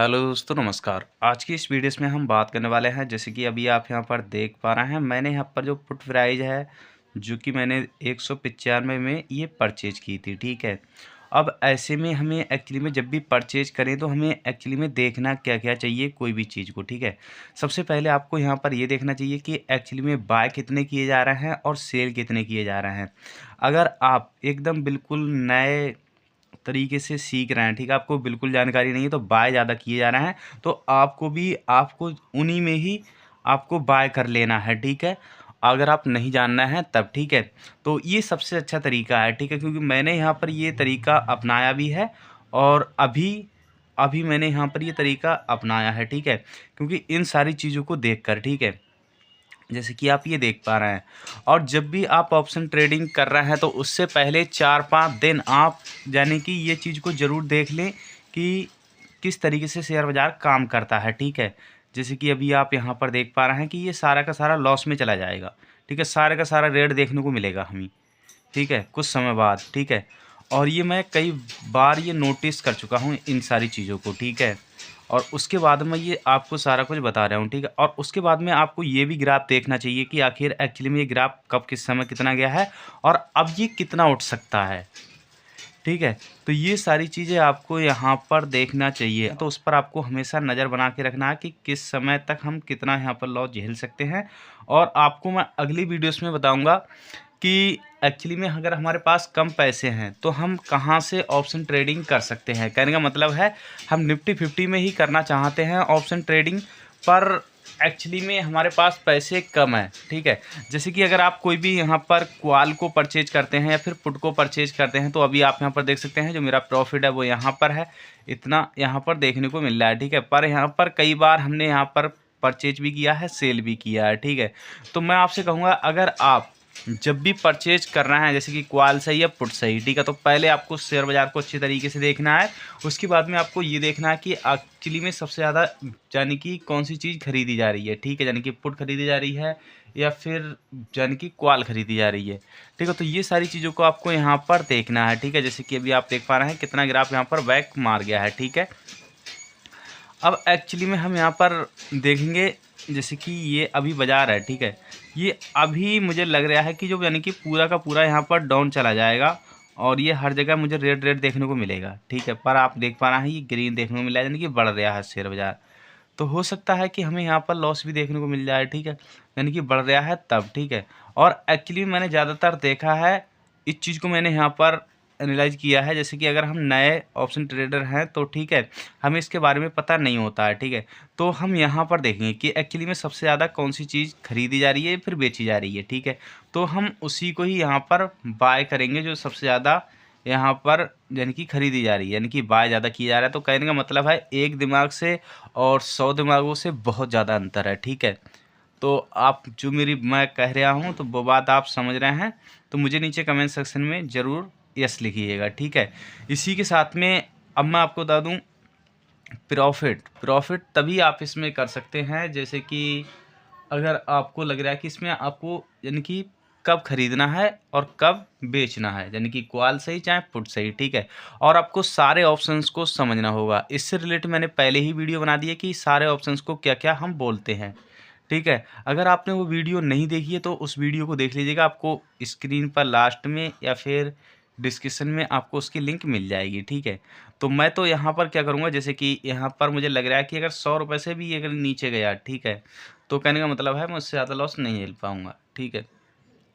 Hello दोस्तों, नमस्कार। आज की इस वीडियो में हम बात करने वाले हैं, जैसे कि अभी आप यहाँ पर देख पा रहे हैं, मैंने यहाँ पर जो पुट प्राइस है जो कि मैंने 195 में ये परचेज की थी। ठीक है, अब ऐसे में हमें एक्चुअली में जब भी परचेज करें तो हमें एक्चुअली में देखना क्या क्या चाहिए कोई भी चीज़ को। ठीक है, सबसे पहले आपको यहाँ पर ये देखना चाहिए कि एक्चुअली में बाय कितने किए जा रहे हैं और सेल कितने किए जा रहे हैं। अगर आप एकदम बिल्कुल नए तरीके से सीख रहे हैं, ठीक है, आपको बिल्कुल जानकारी नहीं है तो बाय ज़्यादा किए जा रहे हैं, तो आपको उन्हीं में ही आपको बाय कर लेना है। ठीक है, अगर आप नहीं जानना है तब। ठीक है, तो ये सबसे अच्छा तरीका है। ठीक है, क्योंकि मैंने यहाँ पर ये तरीका अपनाया भी है और अभी अभी मैंने यहाँ पर ये तरीका अपनाया है। ठीक है, क्योंकि इन सारी चीज़ों को देख कर, ठीक है, जैसे कि आप ये देख पा रहे हैं। और जब भी आप ऑप्शन ट्रेडिंग कर रहे हैं तो उससे पहले 4-5 दिन आप यानी कि ये चीज़ को ज़रूर देख लें कि किस तरीके से शेयर बाज़ार काम करता है। ठीक है, जैसे कि अभी आप यहाँ पर देख पा रहे हैं कि ये सारा का सारा लॉस में चला जाएगा। ठीक है, सारे का सारा रेट देखने को मिलेगा हमें। ठीक है, कुछ समय बाद। ठीक है, और ये मैं कई बार ये नोटिस कर चुका हूँ इन सारी चीज़ों को। ठीक है, और उसके बाद मैं ये आपको सारा कुछ बता रहा हूँ। ठीक है, और उसके बाद में आपको ये भी ग्राफ देखना चाहिए कि आखिर एक्चुअली में ये ग्राफ कब किस समय कितना गया है और अब ये कितना उठ सकता है। ठीक है, तो ये सारी चीज़ें आपको यहाँ पर देखना चाहिए, तो उस पर आपको हमेशा नज़र बना के रखना है कि किस समय तक हम कितना यहाँ पर लॉस झेल सकते हैं। और आपको मैं अगली वीडियोस में बताऊंगा कि एक्चुअली में अगर हमारे पास कम पैसे हैं तो हम कहाँ से ऑप्शन ट्रेडिंग कर सकते हैं। कहने का मतलब है हम निफ्टी 50 में ही करना चाहते हैं ऑप्शन ट्रेडिंग, पर एक्चुअली में हमारे पास पैसे कम हैं। ठीक है, जैसे कि अगर आप कोई भी यहाँ पर कॉल को परचेज करते हैं या फिर पुट को परचेज करते हैं तो अभी आप यहाँ पर देख सकते हैं जो मेरा प्रॉफिट है वो यहाँ पर है, इतना यहाँ पर देखने को मिल रहा है। ठीक है, पर यहाँ पर कई बार हमने यहाँ पर परचेज भी किया है, सेल भी किया है। ठीक है, तो मैं आपसे कहूँगा अगर आप जब भी परचेज कर रहे हैं, जैसे कि कॉल सही या पुट सही, ठीक है, तो पहले आपको शेयर बाज़ार को अच्छी तरीके से देखना है। उसके बाद में आपको ये देखना है कि एक्चुअली में सबसे ज़्यादा यानी कि कौन सी चीज़ खरीदी जा रही है। ठीक है, यानी कि पुट खरीदी जा रही है या फिर यानी कि कॉल खरीदी जा रही है। ठीक है, तो ये सारी चीज़ों को आपको यहाँ पर देखना है। ठीक है, जैसे कि अभी आप देख पा रहे हैं कितना ग्राफ यहाँ पर बैक मार गया है। ठीक है, अब एक्चुअली में हम यहाँ पर देखेंगे जैसे कि ये अभी बाज़ार है। ठीक है, ये अभी मुझे लग रहा है कि जो यानी कि पूरा का पूरा यहाँ पर डाउन चला जाएगा और ये हर जगह मुझे रेड रेड देखने को मिलेगा। ठीक है, पर आप देख पा रहे हैं ये ग्रीन देखने को मिल रहा है, यानी कि बढ़ रहा है शेयर बाज़ार। तो हो सकता है कि हमें यहाँ पर लॉस भी देखने को मिल जाए। ठीक है, यानी कि बढ़ रहा है तब। ठीक है, और एक्चुअली मैंने ज़्यादातर देखा है इस चीज़ को मैंने यहाँ पर एनालाइज किया है, जैसे कि अगर हम नए ऑप्शन ट्रेडर हैं तो ठीक है, हमें इसके बारे में पता नहीं होता है। ठीक है, तो हम यहाँ पर देखेंगे कि एक्चुअली में सबसे ज़्यादा कौन सी चीज़ खरीदी जा रही है फिर बेची जा रही है। ठीक है, तो हम उसी को ही यहाँ पर बाय करेंगे जो सबसे ज़्यादा यहाँ पर यानी कि खरीदी जा रही है, यानी कि बाय ज़्यादा किया जा रहा है। तो कहने का मतलब है एक दिमाग से और 100 दिमागों से बहुत ज़्यादा अंतर है। ठीक है, तो आप जो मेरी मैं कह रहा हूँ तो वो बात आप समझ रहे हैं, तो मुझे नीचे कमेंट सेक्शन में ज़रूर यस लिखिएगा। ठीक है, इसी के साथ में अब मैं आपको बता दूं प्रॉफिट तभी आप इसमें कर सकते हैं जैसे कि अगर आपको लग रहा है कि इसमें आपको यानी कि कब खरीदना है और कब बेचना है, यानी कि कॉल सही चाहे पुट सही। ठीक है, और आपको सारे ऑप्शंस को समझना होगा। इससे रिलेटेड मैंने पहले ही वीडियो बना दी है कि सारे ऑप्शंस को क्या क्या हम बोलते हैं। ठीक है, अगर आपने वो वीडियो नहीं देखी है तो उस वीडियो को देख लीजिएगा, आपको स्क्रीन पर लास्ट में या फिर डिस्क्रिप्शन में आपको उसकी लिंक मिल जाएगी। ठीक है, तो मैं तो यहाँ पर क्या करूँगा, जैसे कि यहाँ पर मुझे लग रहा है कि अगर 100 रुपये से भी अगर नीचे गया, ठीक है, तो कहने का मतलब है मैं उससे ज़्यादा लॉस नहीं झेल पाऊँगा। ठीक है,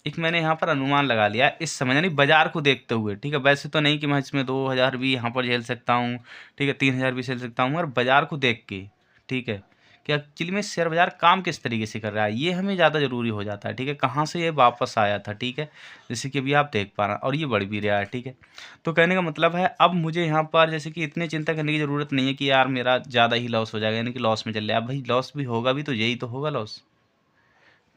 एक मैंने यहाँ पर अनुमान लगा लिया इस समय, यानी बाज़ार को देखते हुए। ठीक है, वैसे तो नहीं कि मैं इसमें 2000 भी यहाँ पर झेल सकता हूँ, ठीक है, 3000 भी झेल सकता हूँ, और बाज़ार को देख के। ठीक है, कि एक्चुअली में शेयर बाज़ार काम किस तरीके से कर रहा है ये हमें ज़्यादा ज़रूरी हो जाता है। ठीक है, कहाँ से ये वापस आया था। ठीक है, जैसे कि अभी आप देख पा रहे हैं और ये बढ़ भी रहा है। ठीक है, तो कहने का मतलब है अब मुझे यहाँ पर जैसे कि इतनी चिंता करने की ज़रूरत नहीं है कि यार मेरा ज़्यादा ही लॉस हो जाएगा, यानी कि लॉस में चल रहा है। भाई लॉस भी होगा भी तो यही तो होगा लॉस।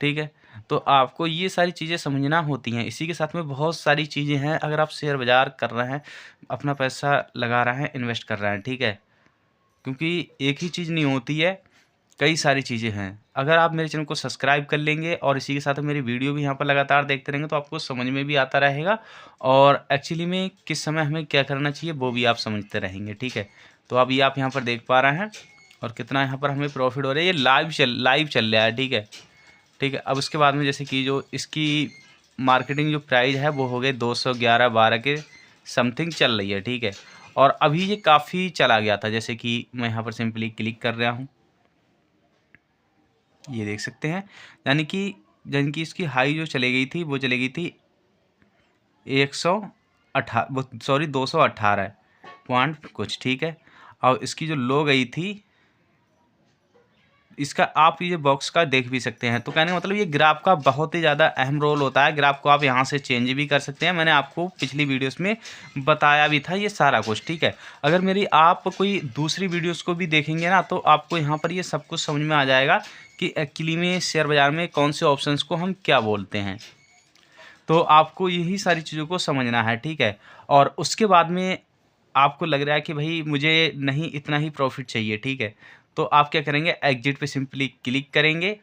ठीक है, तो आपको ये सारी चीज़ें समझना होती हैं। इसी के साथ में बहुत सारी चीज़ें हैं, अगर आप शेयर बाज़ार कर रहे हैं, अपना पैसा लगा रहे हैं, इन्वेस्ट कर रहे हैं। ठीक है, क्योंकि एक ही चीज़ नहीं होती है, कई सारी चीज़ें हैं। अगर आप मेरे चैनल को सब्सक्राइब कर लेंगे और इसी के साथ मेरी वीडियो भी यहाँ पर लगातार देखते रहेंगे तो आपको समझ में भी आता रहेगा और एक्चुअली में किस समय हमें क्या करना चाहिए वो भी आप समझते रहेंगे। ठीक है, तो अभी आप यहाँ पर देख पा रहे हैं और कितना यहाँ पर हमें प्रॉफिट हो रहा है। ये लाइव चल रहा है, ठीक है। ठीक है, अब उसके बाद में जैसे कि जो इसकी मार्केटिंग जो प्राइस है वो हो गए 211-12 के समथिंग चल रही है, ठीक है। और अभी ये काफ़ी चला गया था, जैसे कि मैं यहाँ पर सिंपली क्लिक कर रहा हूँ, ये देख सकते हैं। यानी कि इसकी हाई जो चली गई थी वो चली गई थी 218 पॉइंट कुछ, ठीक है। और इसकी जो लो गई थी, इसका आप ये बॉक्स का देख भी सकते हैं। तो कहने का मतलब ये ग्राफ का बहुत ही ज़्यादा अहम रोल होता है। ग्राफ को आप यहाँ से चेंज भी कर सकते हैं। मैंने आपको पिछली वीडियोस में बताया भी था ये सारा कुछ, ठीक है। अगर मेरी आप कोई दूसरी वीडियोस को भी देखेंगे ना, तो आपको यहाँ पर ये सब कुछ समझ में आ जाएगा कि एक्चुअली में शेयर बाज़ार में कौन से ऑप्शंस को हम क्या बोलते हैं। तो आपको यही सारी चीज़ों को समझना है, ठीक है। और उसके बाद में आपको लग रहा है कि भाई मुझे नहीं इतना ही प्रॉफिट चाहिए, ठीक है। तो आप क्या करेंगे, एग्जिट पे सिंपली क्लिक करेंगे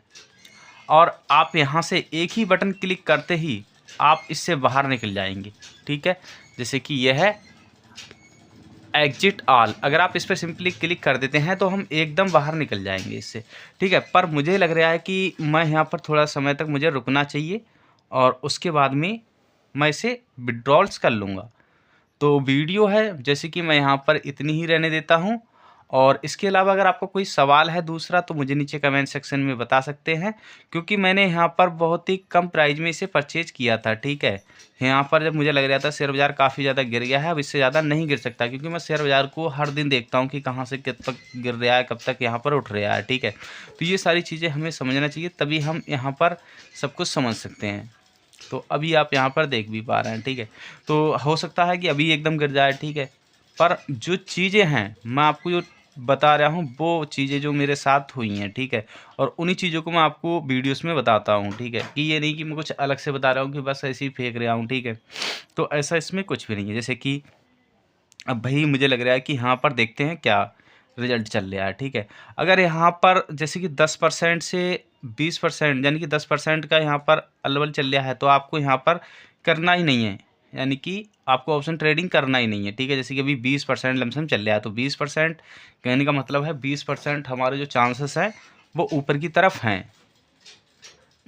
और आप यहाँ से एक ही बटन क्लिक करते ही आप इससे बाहर निकल जाएंगे, ठीक है। जैसे कि यह है एग्जिट ऑल, अगर आप इस पर सिंपली क्लिक कर देते हैं तो हम एकदम बाहर निकल जाएंगे इससे, ठीक है। पर मुझे लग रहा है कि मैं यहाँ पर थोड़ा समय तक मुझे रुकना चाहिए और उसके बाद में मैं इसे विड्रॉल्स कर लूँगा। तो वीडियो है जैसे कि मैं यहाँ पर इतनी ही रहने देता हूँ। और इसके अलावा अगर आपको कोई सवाल है दूसरा तो मुझे नीचे कमेंट सेक्शन में बता सकते हैं, क्योंकि मैंने यहाँ पर बहुत ही कम प्राइस में इसे परचेज किया था, ठीक है। यहाँ पर जब मुझे लग रहा था शेयर बाज़ार काफ़ी ज़्यादा गिर गया है, अब इससे ज़्यादा नहीं गिर सकता, क्योंकि मैं शेयर बाज़ार को हर दिन देखता हूँ कि कहाँ से कब तक गिर रहा है, कब तक यहाँ पर उठ रहा है, ठीक है। तो ये सारी चीज़ें हमें समझना चाहिए, तभी हम यहाँ पर सब कुछ समझ सकते हैं। तो अभी आप यहाँ पर देख भी पा रहे हैं, ठीक है। तो हो सकता है कि अभी एकदम गिर जाए, ठीक है। पर जो चीज़ें हैं मैं आपको जो बता रहा हूँ वो चीज़ें जो मेरे साथ हुई हैं, ठीक है। और उन्हीं चीज़ों को मैं आपको वीडियोस में बताता हूँ, ठीक है। कि ये नहीं कि मैं कुछ अलग से बता रहा हूँ कि बस ऐसे ही फेंक रहा हूँ, ठीक है। तो ऐसा इसमें कुछ भी नहीं है। जैसे कि अब भाई मुझे लग रहा है कि यहाँ पर देखते हैं क्या रिजल्ट चल रहा है, ठीक है। अगर यहाँ पर जैसे कि 10% से 20%, यानी कि 10% का यहाँ पर अल्वल चल रहा है, तो आपको यहाँ पर करना ही नहीं है, यानी कि आपको ऑप्शन ट्रेडिंग करना ही नहीं है, ठीक है। जैसे कि अभी 20% लमसम चल रहा है, तो 20% कहने का मतलब है 20% हमारे जो चांसेस हैं वो ऊपर की तरफ हैं,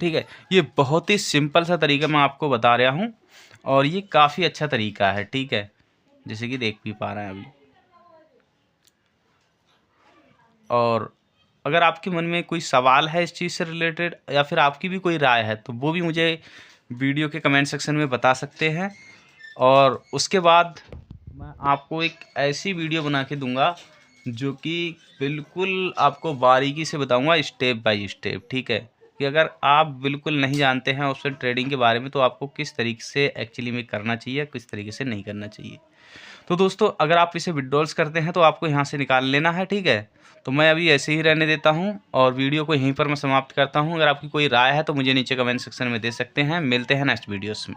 ठीक है। ये बहुत ही सिंपल सा तरीका मैं आपको बता रहा हूँ और ये काफ़ी अच्छा तरीका है, ठीक है। जैसे कि देख भी पा रहे हैं अभी। और अगर आपके मन में कोई सवाल है इस चीज़ से रिलेटेड या फिर आपकी भी कोई राय है, तो वो भी मुझे वीडियो के कमेंट सेक्शन में बता सकते हैं। और उसके बाद मैं आपको एक ऐसी वीडियो बना के दूंगा जो कि बिल्कुल आपको बारीकी से बताऊंगा, स्टेप बाय स्टेप, ठीक है। कि अगर आप बिल्कुल नहीं जानते हैं उस ट्रेडिंग के बारे में, तो आपको किस तरीके से एक्चुअली में करना चाहिए, किस तरीके से नहीं करना चाहिए। तो दोस्तों अगर आप इसे विड्रॉल्स करते हैं तो आपको यहाँ से निकाल लेना है, ठीक है। तो मैं अभी ऐसे ही रहने देता हूँ और वीडियो को यहीं पर मैं समाप्त करता हूँ। अगर आपकी कोई राय है तो मुझे नीचे कमेंट सेक्शन में दे सकते हैं। मिलते हैं नेक्स्ट वीडियोस में।